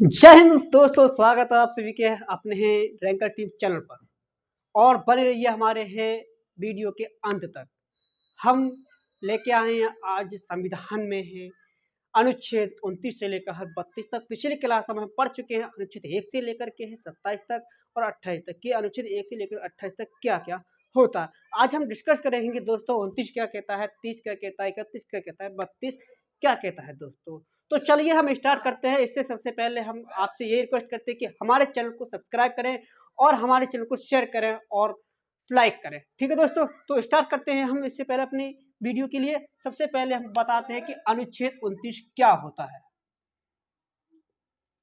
जय हिंद दोस्तों, स्वागत है आप सभी के अपने हैं रैंकर टीम चैनल पर। और बने रहिए हमारे हैं वीडियो के अंत तक। हम लेके आए हैं आज संविधान में है अनुच्छेद 29 से लेकर 32 तक। पिछली क्लास में हम पढ़ चुके हैं अनुच्छेद 1 से लेकर के है 27 तक और 28 तक कि अनुच्छेद 1 से लेकर 28 तक क्या क्या होता है। आज हम डिस्कस करेंगे दोस्तों 29 क्या कहता है, 30 क्या कहता है, 31 क्या कहता है, 32 क्या कहता है दोस्तों। तो चलिए हम स्टार्ट करते हैं। इससे सबसे पहले हम आपसे ये रिक्वेस्ट करते हैं कि हमारे चैनल को सब्सक्राइब करें और हमारे चैनल को शेयर करें और लाइक करें। ठीक है दोस्तों, तो स्टार्ट करते हैं हम। इससे पहले अपनी वीडियो के लिए सबसे पहले हम बताते हैं कि अनुच्छेद 29 क्या होता है।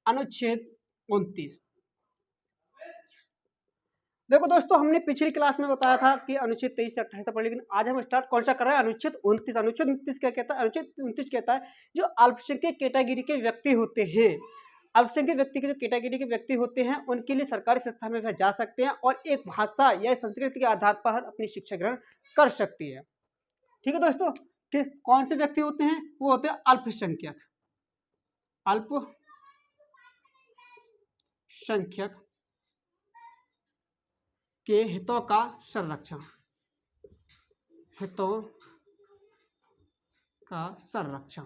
अनुच्छेद 29 देखो दोस्तों, हमने पिछली क्लास में बताया था कि अनुच्छेद 23 से 28 तक पढ़, लेकिन आज हम स्टार्ट कौन सा कर रहे हैं, अनुच्छेद 29। अनुच्छेद 29 क्या कहता है? अनुच्छेद 29 कहता है जो अल्पसंख्यक कैटेगरी के व्यक्ति होते हैं, अल्पसंख्यक व्यक्ति के जो कैटेगरी के व्यक्ति होते हैं उनके लिए सरकारी संस्था में वह जा सकते हैं और एक भाषा या संस्कृति के आधार पर अपनी शिक्षा ग्रहण कर सकती है। ठीक है दोस्तों, कि कौन से व्यक्ति होते हैं? वो होते हैं अल्पसंख्यक, अल्पसंख्यक के हितों का संरक्षण, हितों का संरक्षण।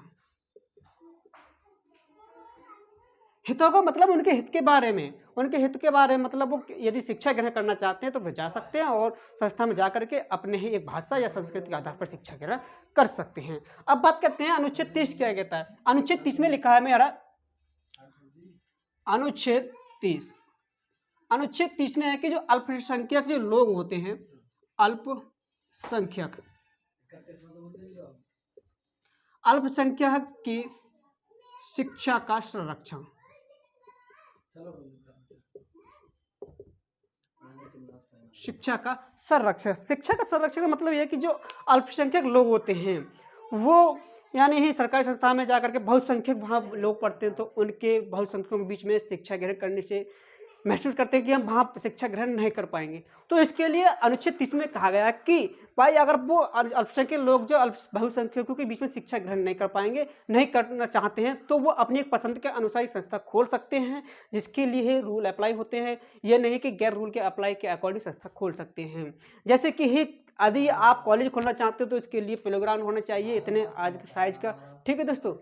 हितों का मतलब उनके हित के बारे में, उनके हित के बारे में मतलब वो यदि शिक्षा ग्रहण करना चाहते हैं तो वे जा सकते हैं और संस्था में जा करके अपने ही एक भाषा या संस्कृति के आधार पर शिक्षा ग्रहण कर सकते हैं। अब बात करते हैं अनुच्छेद 30 क्या कहता है। अनुच्छेद 30 में लिखा है मेरा अनुच्छेद 30, अनुच्छेद 30 में है कि जो अल्पसंख्यक जो लोग होते हैं, अल्पसंख्यक, अल्पसंख्यक की शिक्षा का संरक्षण, शिक्षा का संरक्षण। शिक्षा का संरक्षण का मतलब यह है कि जो अल्पसंख्यक लोग होते हैं वो यानी ही सरकारी संस्था में जाकर के बहुसंख्यक वहाँ लोग पढ़ते हैं तो उनके बहुसंख्यकों के बीच में शिक्षा ग्रहण करने से महसूस करते हैं कि हम वहाँ शिक्षा ग्रहण नहीं कर पाएंगे। तो इसके लिए अनुच्छेद 30 में कहा गया कि भाई अगर वो अल्पसंख्यक लोग जो बहुसंख्यकों के बीच में शिक्षा ग्रहण नहीं कर पाएंगे, नहीं करना चाहते हैं, तो वो अपनी पसंद के अनुसार एक संस्था खोल सकते हैं जिसके लिए रूल अप्लाई होते हैं। ये नहीं कि गैर रूल के अप्लाई के अकॉर्डिंग संस्था खोल सकते हैं। जैसे कि ही यदि आप कॉलेज खोलना चाहते हो तो इसके लिए प्लेग्राउंड होना चाहिए इतने आज के साइज का। ठीक है दोस्तों,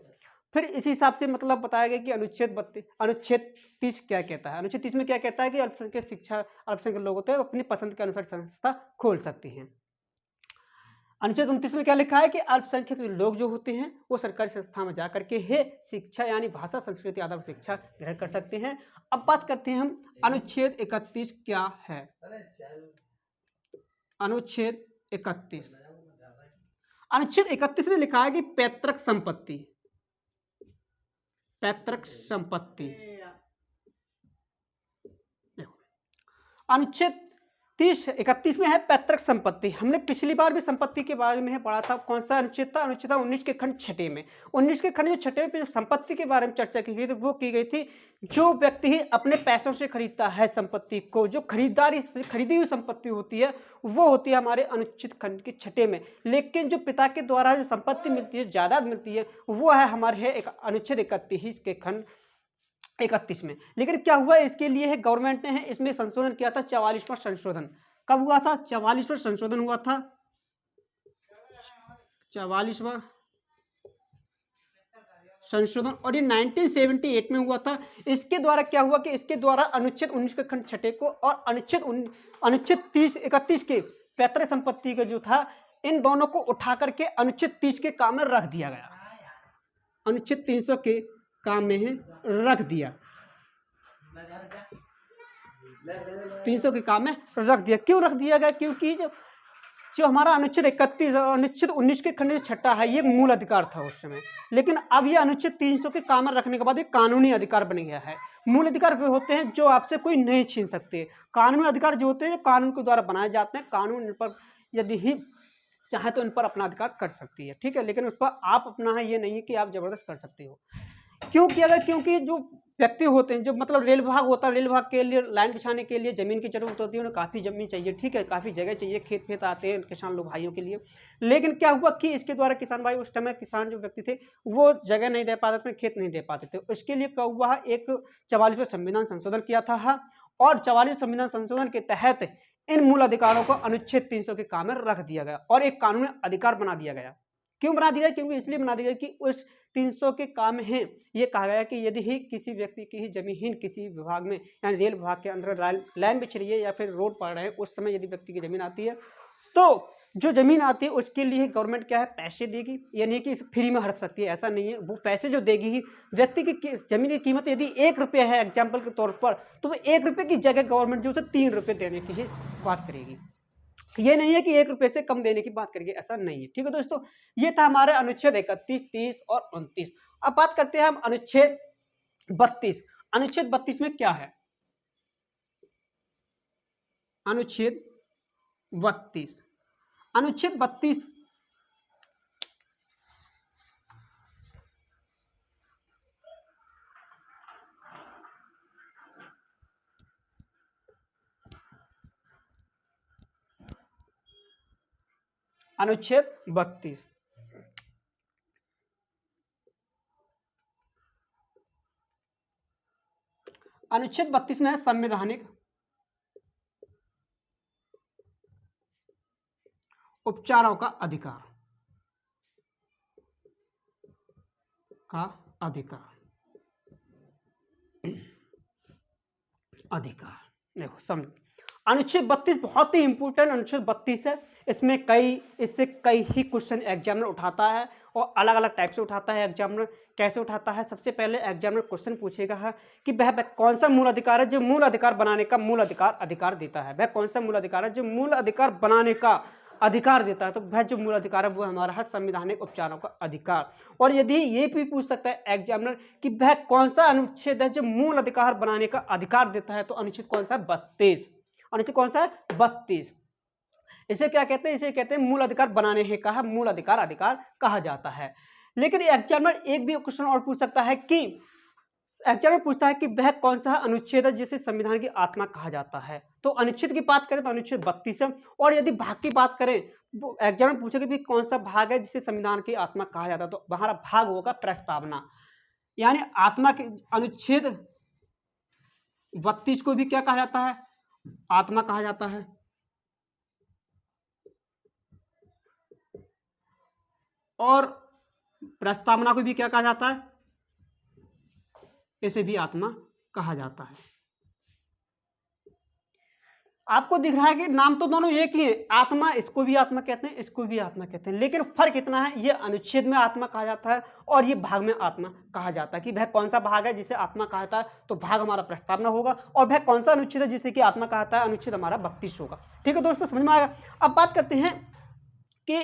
फिर इसी हिसाब से मतलब बताया गया कि अनुच्छेद 30 क्या कहता है। अनुच्छेद 30 में क्या कहता है कि अल्पसंख्यक शिक्षा, अल्पसंख्यक लोग होते हैं अपनी पसंद के अनुसार संस्था खोल सकते हैं। अनुच्छेद 29 में क्या लिखा है कि अल्पसंख्यक लोग जो होते हैं वो सरकारी संस्था में जाकर के है शिक्षा यानी भाषा संस्कृति आधार पर शिक्षा ग्रहण कर सकते हैं। अब बात करते हैं हम अनुच्छेद 31 क्या है। अनुच्छेद 31, अनुच्छेद 31 में लिखा है कि पैतृक संपत्ति, पैतृक संपत्ति। अनुच्छेद 31 में है पैतृक संपत्ति। हमने पिछली बार भी संपत्ति के बारे में पढ़ा था। कौन सा अनुच्छेद था? अनुच्छेद 19 के खंड 6 में। 19 के खंड 6 पे संपत्ति के बारे में चर्चा की गई थी। वो की गई थी जो व्यक्ति ही अपने पैसों से खरीदता है संपत्ति को, जो खरीदारी खरीदी हुई संपत्ति होती है वो होती है हमारे अनुच्छेद खंड के 6 में। लेकिन जो पिता के द्वारा जो संपत्ति मिलती है, जायदाद मिलती है, वो है हमारे एक अनुच्छेद 31 के खंड 31 में। लेकिन क्या हुआ, इसके लिए है गवर्नमेंट ने इसमें संशोधन किया था। 44वां संशोधन कब हुआ था? 44वां संशोधन हुआ था, 44वां संशोधन, और ये 1978 में हुआ था। इसके द्वारा क्या हुआ कि इसके द्वारा अनुच्छेद 19 के खंड 6 को और अनुच्छेद 31 के पैतृक संपत्ति का जो था, इन दोनों को उठा करके अनुच्छेद 30 के काम में रख दिया गया। अनुच्छेद 300 के काम में रख दिया, 300 के काम में रख दिया। क्यों रख दिया गया? क्योंकि जो हमारा अनुच्छेद 31 और अनुच्छेद 19 के खंड 6 है ये मूल अधिकार था उस समय, लेकिन अब ये अनुच्छेद 300 के काम में रखने के बाद ये कानूनी अधिकार बन गया है। मूल अधिकार वे होते हैं जो आपसे कोई नहीं छीन सकते। कानूनी अधिकार जो होते हैं कानून के द्वारा बनाए जाते हैं, कानून इन पर यदि ही चाहे तो इन पर अपना अधिकार कर सकती है। ठीक है, लेकिन उस पर आप अपना है ये नहीं है कि आप जबरदस्त कर सकते हो। क्यों किया गया? क्योंकि जो व्यक्ति होते हैं, जो मतलब रेल विभाग होता है, रेल विभाग के लिए लाइन बिछाने के लिए ज़मीन की ज़रूरत होती है, उन्हें काफ़ी ज़मीन चाहिए, ठीक है, काफ़ी जगह चाहिए, खेत खेत आते हैं किसान लोग भाइयों के लिए। लेकिन क्या हुआ कि इसके द्वारा किसान भाई, उस टाइम किसान जो व्यक्ति थे वो जगह नहीं दे पाते थे, खेत नहीं दे पाते थे। उसके लिए क्या हुआ, एक 44वां संविधान संशोधन किया था, और 44 संविधान संशोधन के तहत इन मूल अधिकारों को अनुच्छेद 300 के काम में रख दिया गया और एक कानूनी अधिकार बना दिया गया। क्यों बना दिया? क्योंकि इसलिए बना दिया कि उस 300 के काम है, ये कहा गया कि यदि ही किसी व्यक्ति की ही जमीन किसी विभाग में, यानी रेल विभाग के अंदर लाइन बिछ रही है या फिर रोड पड़ रहे हैं, उस समय यदि व्यक्ति की जमीन आती है, तो जो जमीन आती है उसके लिए गवर्नमेंट क्या है, पैसे देगी। ये नहीं कि इसे फ्री में हड़प सकती है, ऐसा नहीं है, वो पैसे जो देगी ही। व्यक्ति की जमीन की कीमत यदि 1 रुपये है एग्जाम्पल के तौर पर, तो वो 1 रुपये की जगह गवर्नमेंट जो उसे 3 रुपये देने की ही बात करेगी। ये नहीं है कि 1 रुपये से कम देने की बात करेंगे, ऐसा नहीं है। ठीक है दोस्तों, ये था हमारे अनुच्छेद 31, 30 और 29। अब बात करते हैं हम अनुच्छेद 32। अनुच्छेद 32 में क्या है? अनुच्छेद 32, अनुच्छेद 32 अनुच्छेद 32 अनुच्छेद 32 में है संवैधानिक उपचारों का अधिकार, का अधिकार, अधिकार। देखो समझ, अनुच्छेद 32 बहुत ही इंपॉर्टेंट अनुच्छेद 32 है। इसमें इससे कई ही क्वेश्चन एग्जामिनर उठाता है और अलग अलग टाइप से उठाता है। एग्जामिनर कैसे उठाता है? सबसे पहले एग्जामिनर क्वेश्चन पूछेगा है कि वह कौन सा मूल अधिकार है जो मूल अधिकार बनाने का मूल अधिकार देता है। वह कौन सा मूल अधिकार है जो मूल अधिकार बनाने का अधिकार देता है? तो वह जो मूल अधिकार है वो हमारा है संवैधानिक उपचारों का अधिकार। और यदि ये भी पूछ सकता है एग्जामिनर कि वह कौन सा अनुच्छेद है जो मूल अधिकार बनाने का अधिकार देता है, तो अनुच्छेद कौन सा है? 32। अनुच्छेद कौन सा है? 32। इसे क्या कहते हैं? इसे कहते हैं मूल अधिकार बनाने हैं, कहा मूल अधिकार कहा जाता है। लेकिन एग्जामिनर एक भी क्वेश्चन और पूछ सकता है कि एग्जामिनर पूछता है कि वह कौन सा अनुच्छेद है जिसे संविधान की आत्मा कहा जाता है। तो अनुच्छेद की बात करें तो अनुच्छेद 32 है। और यदि भाग की बात करें, एग्जामिनर पूछेगा कि कौन सा भाग है जिसे संविधान की आत्मा कहा जाता है, तो हमारा भाग होगा प्रस्तावना। यानी आत्मा के अनुच्छेद 32 को भी क्या कहा जाता है? आत्मा कहा जाता है। और प्रस्तावना को भी क्या कहा जाता है? इसे भी आत्मा कहा जाता है। आपको दिख रहा है कि नाम तो दोनों एक ही है, आत्मा, इसको भी आत्मा कहते हैं, इसको भी आत्मा कहते हैं, लेकिन फर्क इतना है, ये अनुच्छेद में आत्मा कहा जाता है और ये भाग में आत्मा कहा जाता है। कि वह कौन सा भाग है जिसे आत्मा कहा जाता है, तो भाग हमारा प्रस्तावना होगा। और वह कौन सा अनुच्छेद है जिसे कि आत्मा कहा जाता है, अनुच्छेद हमारा 32 होगा। ठीक है दोस्तों, समझ में आएगा। अब बात करते हैं कि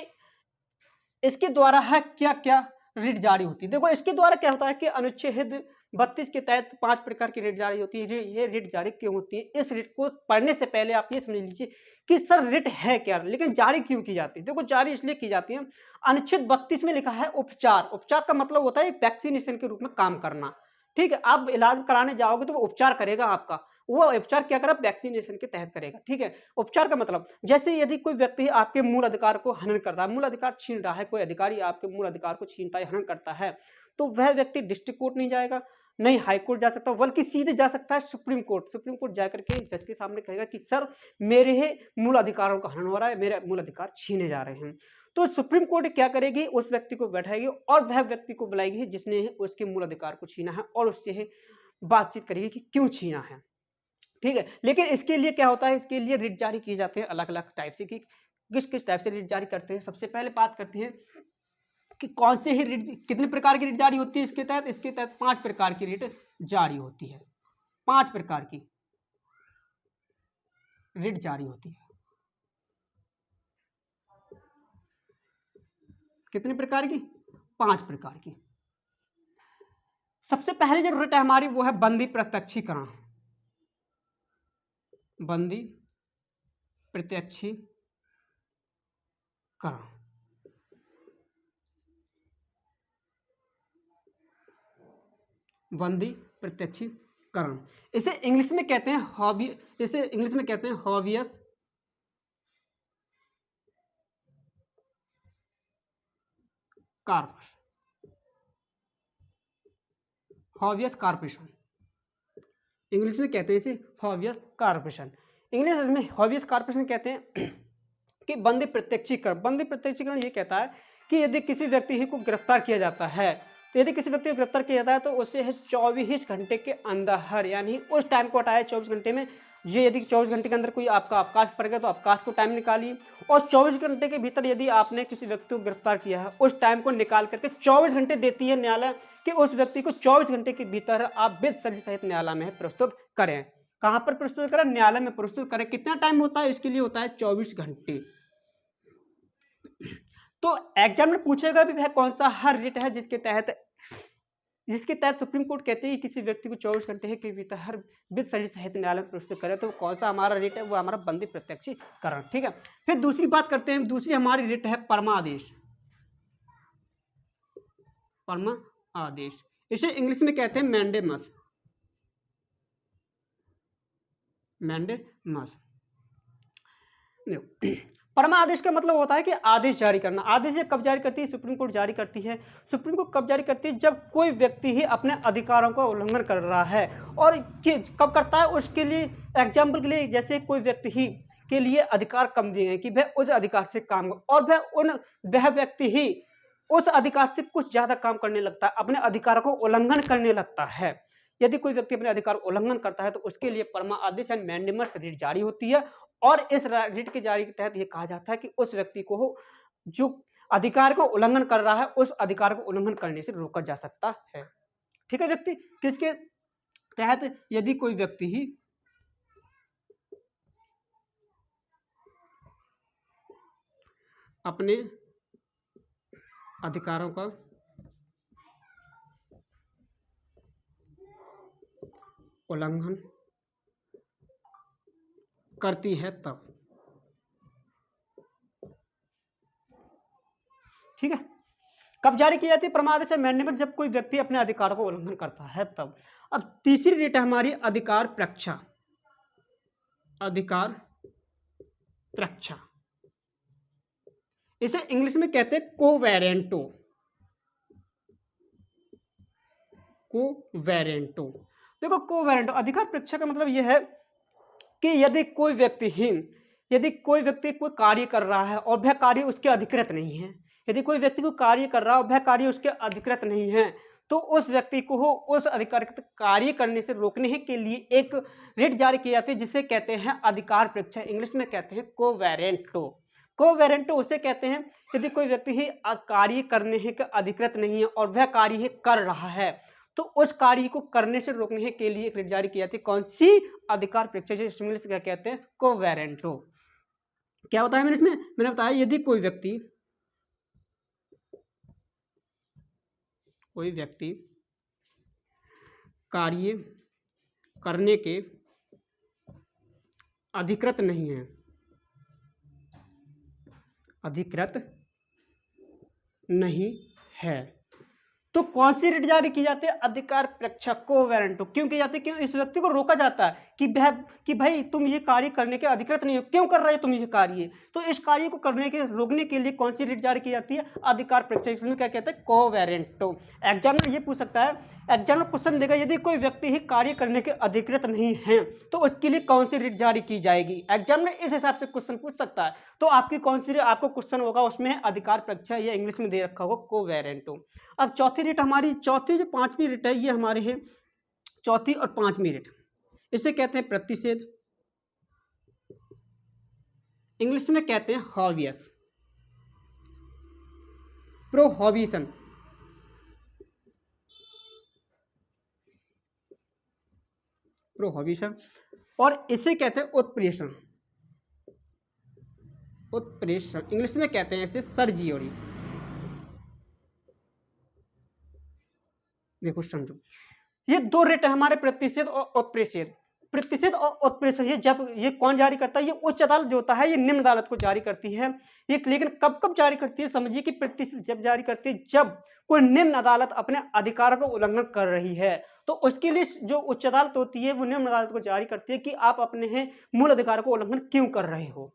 इसके द्वारा है क्या क्या रिट जारी होती है। देखो इसके द्वारा क्या होता है कि अनुच्छेद 32 के तहत 5 प्रकार की रिट जारी होती है। ये रिट जारी क्यों होती है, इस रिट को पढ़ने से पहले आप ये समझ लीजिए कि सर रिट है क्या, लेकिन जारी क्यों की जाती है। देखो जारी इसलिए की जाती है, अनुच्छेद 32 में लिखा है उपचार। उपचार का मतलब होता है वैक्सीनेशन के रूप में काम करना। ठीक है, आप इलाज कराने जाओगे तो वो उपचार करेगा आपका, वो उपचार क्या करेगा? वैक्सीनेशन के तहत करेगा। ठीक है, उपचार का मतलब जैसे यदि कोई व्यक्ति आपके मूल अधिकार को हनन कर रहा है, मूल अधिकार छीन रहा है, कोई अधिकारी आपके मूल अधिकार को छीनता है, हनन करता है, तो वह व्यक्ति डिस्ट्रिक्ट कोर्ट नहीं जाएगा, नहीं हाई कोर्ट जा सकता, बल्कि सीधे जा सकता है सुप्रीम कोर्ट। सुप्रीम कोर्ट जाकर के जज के सामने कहेगा कि सर मेरे ही मूल अधिकारों का हनन हो रहा है, मेरे मूल अधिकार छीने जा रहे हैं। तो सुप्रीम कोर्ट क्या करेगी? उस व्यक्ति को बैठाएगी और वह व्यक्ति को बुलाएगी जिसने उसके मूल अधिकार को छीना है और उससे बातचीत करेगी कि क्यों छीना है। ठीक है, लेकिन इसके लिए क्या होता है, इसके लिए रिट जारी किए जाते हैं अलग अलग टाइप से। कि किस किस टाइप से रिट जारी करते हैं। सबसे पहले बात करते हैं कि कौन से ही रिट, कितने प्रकार की रिट जारी होती है इसके तहत 5 प्रकार की रिट जारी होती है। 5 प्रकार की रिट जारी होती है। कितने प्रकार की? 5 प्रकार की। सबसे पहले जो रिट है हमारी वो है बंदी प्रत्यक्षीकरण। बंदी प्रत्यक्षीकरण। बंदी प्रत्यक्षीकरण। इसे इंग्लिश में कहते हैं हॉबियस कॉर्पस, हॉबियस कॉर्पोरेशन। इंग्लिश में कहते हैं इसे हॉबियस कॉर्पोरेशन। इंग्लिश में हॉबियस कॉर्पोरेशन कहते हैं कि बंदी प्रत्यक्षीकरण। बंदी प्रत्यक्षीकरण ये कहता है कि यदि किसी व्यक्ति को गिरफ्तार किया जाता है, तो यदि किसी व्यक्ति को गिरफ्तार किया जाता है तो उसे 24 घंटे के अंदर, यानी उस टाइम को हटाए 24 घंटे में, ये यदि 24 घंटे के अंदर कोई आपका अवकाश पड़ गया तो अवकाश को टाइम निकालिए, और 24 घंटे के भीतर यदि आपने किसी व्यक्ति को गिरफ्तार किया है, उस टाइम को निकाल करके 24 घंटे देती है न्यायालय कि उस व्यक्ति को 24 घंटे के भीतर आप विद सभी सहित न्यायालय में प्रस्तुत करें। कहाँ पर प्रस्तुत करें? न्यायालय में प्रस्तुत करें। कितना टाइम होता है इसके लिए? होता है 24 घंटे। तो एग्जाम में पूछेगा भी वह कौन सा हर रिट है जिसके तहत सुप्रीम कोर्ट कहते हैं कि किसी व्यक्ति को 24 घंटे के भीतर हर विद सभी सहित न्यायालय में प्रस्तुत करे, तो कौन सा हमारा रिट है? वो हमारा बंदी प्रत्यक्षीकरण। ठीक है, फिर दूसरी बात करते हैं। दूसरी हमारी रिट है परमादेश। परमादेश, इसे इंग्लिश में कहते हैं मैंडेमस। परमादेश का मतलब होता है कि आदेश जारी करना। आदेश कब जारी करती है? सुप्रीम कोर्ट जारी करती है। सुप्रीम कोर्ट कब जारी करती है? जब कोई व्यक्ति ही अपने अधिकारों का उल्लंघन कर रहा है। और कब करता है? उसके लिए एग्जाम्पल के लिए, जैसे कोई व्यक्ति ही के लिए अधिकार कम दिए हैं कि वह उस अधिकार से काम, और वह व्यक्ति ही उस अधिकार से कुछ ज्यादा काम करने लगता है, अपने अधिकारों को उल्लंघन करने लगता है। यदि कोई व्यक्ति अपने अधिकार उल्लंघन करता है तो उसके लिए परमा आदेश यानी मैंडेमस रिट जारी होती है। और इस रिट के जारी के तहत यह कहा जाता है कि उस व्यक्ति को जो अधिकार को उल्लंघन कर रहा है, उस अधिकार को उल्लंघन करने से रोका जा सकता है। ठीक है व्यक्ति, किसके तहत? यदि कोई व्यक्ति ही अपने अधिकारों का उल्लंघन करती है तब। ठीक है, कब जारी की जाती है परमादेश मैंडेमस? जब कोई व्यक्ति अपने अधिकारों को उल्लंघन करता है तब। अब तीसरी रिट है हमारी अधिकार प्रक्षा। अधिकार प्रक्षा, इसे इंग्लिश में कहते हैं कोवेरेंटो। कोवेरेंटो, देखो कोवेरेंटो अधिकार प्रक्षा का मतलब यह है कि यदि कोई व्यक्ति कोई कार्य कर रहा है और वह कार्य उसके अधिकृत नहीं है, यदि कोई व्यक्ति को कार्य कर रहा है और वह कार्य उसके अधिकृत नहीं है, तो उस व्यक्ति को उस अधिकृत कार्य करने से रोकने के लिए एक रिट जारी की जाती है जिसे कहते हैं अधिकार प्रक्षा। इंग्लिश में कहते हैं कोवेरेंटो। कोवेरेंटो उसे कहते हैं यदि कोई व्यक्ति ही कार्य करने के अधिकृत नहीं है और वह कार्य कर रहा है, तो उस कार्य को करने से रोकने के लिए एक रिट जारी की जाती है। कौन सी? अधिकार प्रक्षा, इंग्लिश क्या कहते हैं? कोवेरेंटो। क्या बताया मैंने इसमें? मैंने बताया यदि कोई व्यक्ति कार्य करने के अधिकृत नहीं है, तो कौन सी रिट जारी की जाती है? अधिकार प्रक्षा, कोवेरेंटो। क्यों की जाती है? क्यों? इस व्यक्ति को रोका जाता है कि भाई तुम ये कार्य करने के अधिकृत नहीं हो, क्यों कर रहे हो तुम ये कार्य? तो इस कार्य को रोकने के लिए कौन सी रिट जारी की जाती है? अधिकार प्रक्षा। इसमें क्या कहते हैं? कोवेरेंटो। एग्जाम में ये पूछ सकता है, एग्जाम में क्वेश्चन देगा यदि कोई व्यक्ति ही कार्य करने के अधिकृत नहीं है तो उसके लिए कौन सी रिट जारी की जाएगी? एग्जाम में इस हिसाब से क्वेश्चन पूछ सकता है। तो आपकी कौन सी आपको क्वेश्चन होगा उसमें अधिकार प्रक्षा, या इंग्लिश में दे रखा होगा कोवेरेंटो। अब चौथी रिट हमारी, चौथी जो पांचवी रिट है ये हमारे है चौथी और पांचवी रिट, इसे कहते हैं प्रतिषेध। इंग्लिश में कहते हैं हॉबियस प्रोहिबिशन। प्रोहिबिशन, और इसे कहते हैं उत्प्रेषण। उत्प्रेषण, इंग्लिश में कहते हैं इसे सर्जियोरी। देखो समझो, ये दो रिट है हमारे, प्रतिषेध और उत्प्रेषेध। प्रतिषेध और उत्प्रेषण ये जब ये कौन जारी करता है, ये उच्च अदालत जो होता है ये निम्न अदालत को जारी करती है। ये लेकिन कब कब जारी करती है, समझिए कि प्रतिषेध जब जारी करती है जब कोई निम्न अदालत अपने अधिकारों का उल्लंघन कर रही है, तो उसके लिए जो उच्च अदालत होती है वो निम्न अदालत को जारी करती है कि आप अपने मूल अधिकारों को उल्लंघन क्यों कर रहे हो।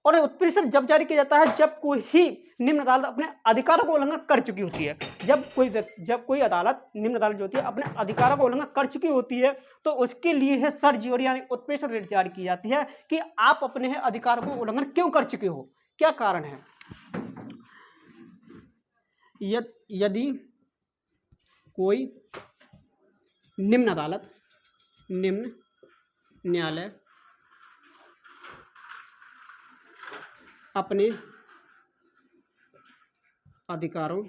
और उत्प्रेषण जब जारी किया जाता है जब कोई ही निम्न अदालत अपने अधिकारों का उल्लंघन कर चुकी होती है। जब कोई अदालत निम्न अदालत जो होती है अपने अधिकारों का उल्लंघन कर चुकी होती है तो उसके लिए है सर्जियोरी यानी उत्प्रेषण रेट जारी की जाती है कि आप अपने अधिकारों को उल्लंघन क्यों कर चुके हो, क्या कारण है। यदि कोई निम्न अदालत, निम्न न्यायालय अपने अधिकारों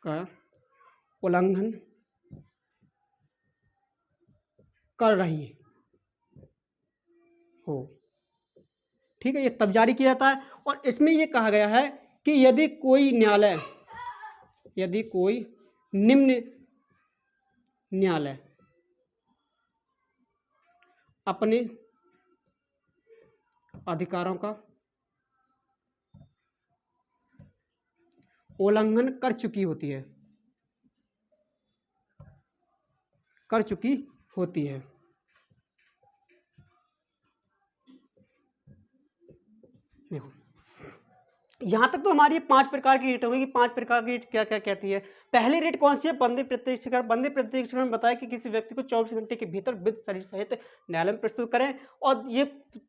का उल्लंघन कर रही हो, ठीक है, ये तब जारी किया जाता है। और इसमें ये कहा गया है कि यदि कोई निम्न न्यायालय अपने अधिकारों का उल्लंघन कर चुकी होती है देखो यहां तक तो हमारी 5 प्रकार की रेट होगी कि 5 प्रकार की रेट क्या क्या कहती है। पहली रेट कौन सी है, बंदी प्रत्यक्षीकरण। बंदी प्रत्यक्षीकरण में बताया कि किसी व्यक्ति को 24 घंटे के भीतर विद शरीर सहित न्यायालय में प्रस्तुत करें। और ये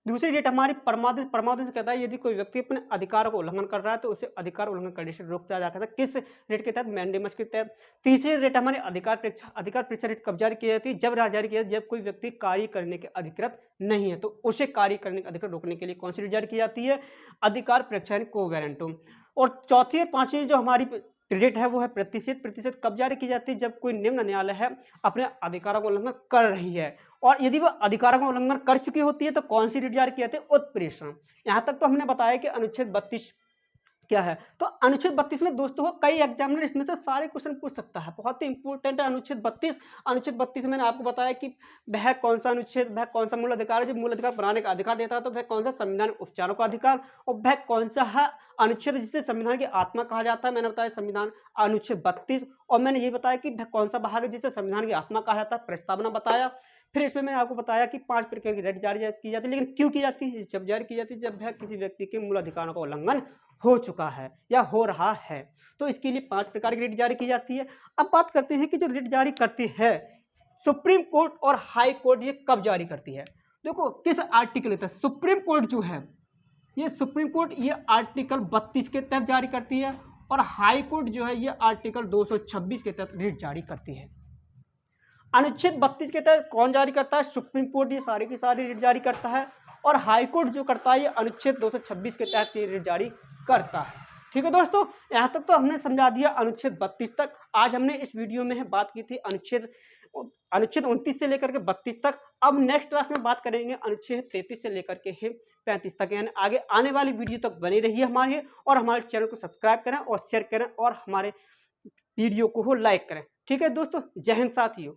दूसरी रेट हमारी परमादेश से कहता है यदि कोई व्यक्ति अपने अधिकारों को उल्लंघन कर रहा है तो उसे अधिकार उल्लंघन करने से रोक दिया जाता है, किस रेट के तहत, मैंडेमस के तहत। तीसरी रेट हमारी अधिकार परीक्षा रेट कब जारी की जाती है, जब जारी किया जब कोई व्यक्ति कार्य करने के अधिकृत नहीं है तो उसे कार्य करने के अधिकृत रोकने के लिए कौन सी रेट जारी की जाती है, अधिकार परीक्षा कोवेरेंटो। और चौथी और पांचवी जो हमारी रेट है वो है प्रतिषेध कब जारी की जाती है, जब कोई निम्न न्यायालय है अपने अधिकारों का उल्लंघन कर रही है और यदि वह अधिकारों का उल्लंघन कर चुकी होती है तो कौन सी रेट जारी की जाती है, उत्प्रेषण। यहां तक तो हमने बताया कि अनुच्छेद 32 क्या है। तो अनुच्छेद 32 में दोस्तों कई एग्जामिनर इसमें से सारे क्वेश्चन पूछ सकता है, बहुत ही इंपॉर्टेंट है अनुच्छेद 32। अनुच्छेद 32 मैंने आपको बताया कि वह कौन सा अनुच्छेद, वह कौन सा मूल अधिकार है जो मूल अधिकार बनाने का अधिकार देता है, तो वह कौन सा संविधान उपचारों का अधिकार, और वह कौन सा है अनुच्छेद जिसे संविधान की आत्मा कहा जाता है, मैंने बताया संविधान अनुच्छेद 32। और मैंने ये बताया कि वह कौन सा भाग है जिसे संविधान की आत्मा कहा जाता है, प्रस्तावना बताया। फिर इसमें मैंने आपको बताया कि 5 प्रकार की रेट जारी की जाती है, लेकिन क्यों की जाती है, जब जारी की जाती है जब वह किसी व्यक्ति के मूल अधिकारों का उल्लंघन हो चुका है या हो रहा है, तो इसके लिए 5 प्रकार की रेट जारी की जाती है। अब बात करते हैं कि जो रेट जारी करती है सुप्रीम कोर्ट और हाई कोर्ट, ये कब जारी करती है। देखो किस आर्टिकल के तहत सुप्रीम कोर्ट जो है ये सुप्रीम कोर्ट ये आर्टिकल 32 के तहत जारी करती है और हाई कोर्ट जो है ये आर्टिकल 226 के तहत रेट जारी करती है। अनुच्छेद 32 के तहत कौन जारी करता है, सुप्रीम कोर्ट ये सारी की सारी रेट जारी करता है और हाई कोर्ट जो करता है ये अनुच्छेद 226 के तहत ये रेट जारी करता है। ठीक है दोस्तों, यहाँ तक तो हमने समझा दिया अनुच्छेद 32 तक। आज हमने इस वीडियो में बात की थी अनुच्छेद 29 से लेकर के 32 तक। अब नेक्स्ट क्लास में बात करेंगे अनुच्छेद 33 से लेकर के 35 तक, यानी आगे आने वाली वीडियो तक बनी रहिए हमारे, और हमारे चैनल को सब्सक्राइब करें और शेयर करें और हमारे वीडियो को लाइक करें। ठीक है दोस्तों, जय हिंद साथियों।